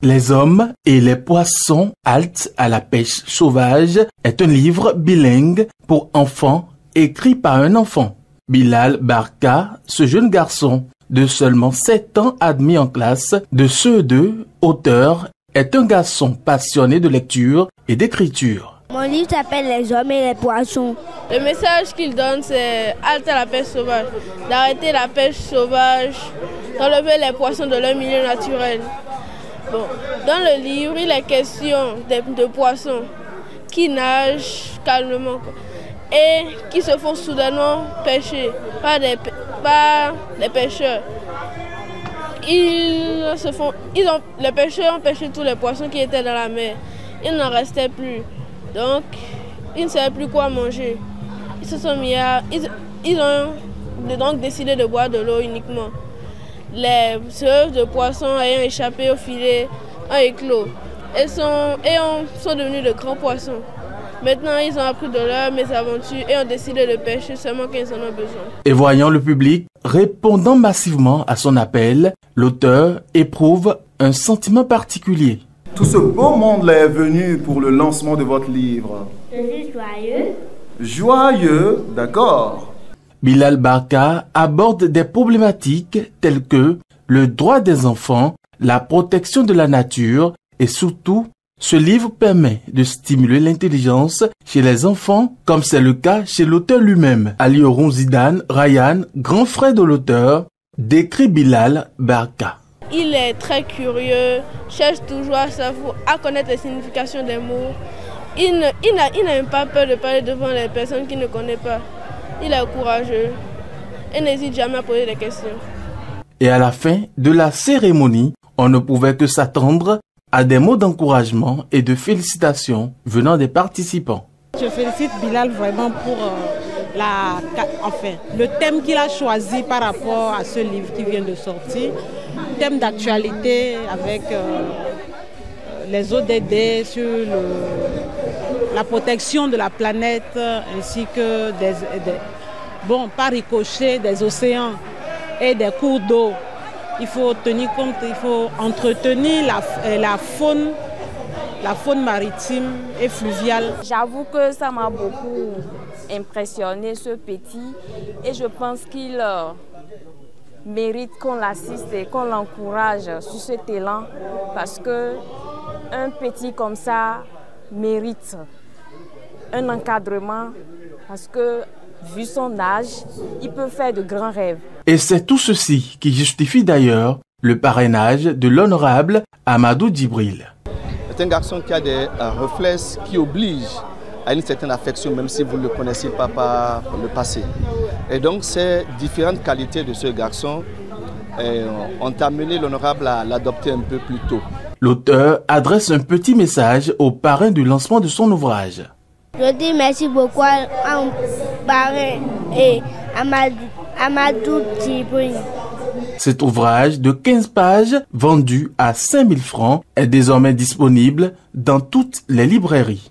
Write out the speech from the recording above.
Les hommes et les poissons haltent à la pêche sauvage est un livre bilingue pour enfants écrit par un enfant. Bilal Barka, ce jeune garçon de seulement 7 ans admis en classe de CE2, auteur, est un garçon passionné de lecture et d'écriture. Mon livre s'appelle Les hommes et les poissons. Le message qu'il donne, c'est arrêter la pêche sauvage, d'arrêter la pêche sauvage, d'enlever les poissons de leur milieu naturel. Bon, dans le livre, il est question de poissons qui nagent calmement et qui se font soudainement pêcher par des pêcheurs. Les pêcheurs ont pêché tous les poissons qui étaient dans la mer. Il n'en restait plus. Donc, ils ne savaient plus quoi manger. Ils se sont mis ils ont donc décidé de boire de l'eau uniquement. Les œufs de poissons ayant échappé au filet ont éclos et sont devenus de grands poissons. Maintenant, ils ont appris de leurs mésaventures et ont décidé de pêcher seulement quand ils en ont besoin. Et voyant le public répondant massivement à son appel, l'auteur éprouve un sentiment particulier. Tout ce beau monde-là est venu pour le lancement de votre livre. Je suis joyeux. Joyeux, d'accord. Bilal Barka aborde des problématiques telles que le droit des enfants, la protection de la nature et surtout, ce livre permet de stimuler l'intelligence chez les enfants comme c'est le cas chez l'auteur lui-même. Ali Orun Zidane, Ryan, grand frère de l'auteur, décrit Bilal Barka. Il est très curieux, cherche toujours à connaître les significations des mots. Il n'a même pas peur de parler devant les personnes qu'il ne connaît pas. Il est courageux et n'hésite jamais à poser des questions. Et à la fin de la cérémonie, on ne pouvait que s'attendre à des mots d'encouragement et de félicitations venant des participants. Je félicite Bilal vraiment pour le thème qu'il a choisi par rapport à ce livre qui vient de sortir. Thème d'actualité avec les ODD sur la protection de la planète ainsi que par ricochet des océans et des cours d'eau. Il faut tenir compte, il faut entretenir la faune maritime et fluviale. J'avoue que ça m'a beaucoup impressionné, ce petit, et je pense qu'il mérite qu'on l'assiste et qu'on l'encourage sur cet élan parce que un petit comme ça mérite un encadrement parce que vu son âge, il peut faire de grands rêves. Et c'est tout ceci qui justifie d'ailleurs le parrainage de l'honorable Amadou Djibril. C'est un garçon qui a des réflexes qui obligent à une certaine affection, même si vous ne le connaissez pas par le passé. Et donc ces différentes qualités de ce garçon ont amené l'honorable à l'adopter un peu plus tôt. L'auteur adresse un petit message au parrain du lancement de son ouvrage. Je dis merci beaucoup à mon parrain et Amadou Djibril. Cet ouvrage de 15 pages vendu à 5 000 francs est désormais disponible dans toutes les librairies.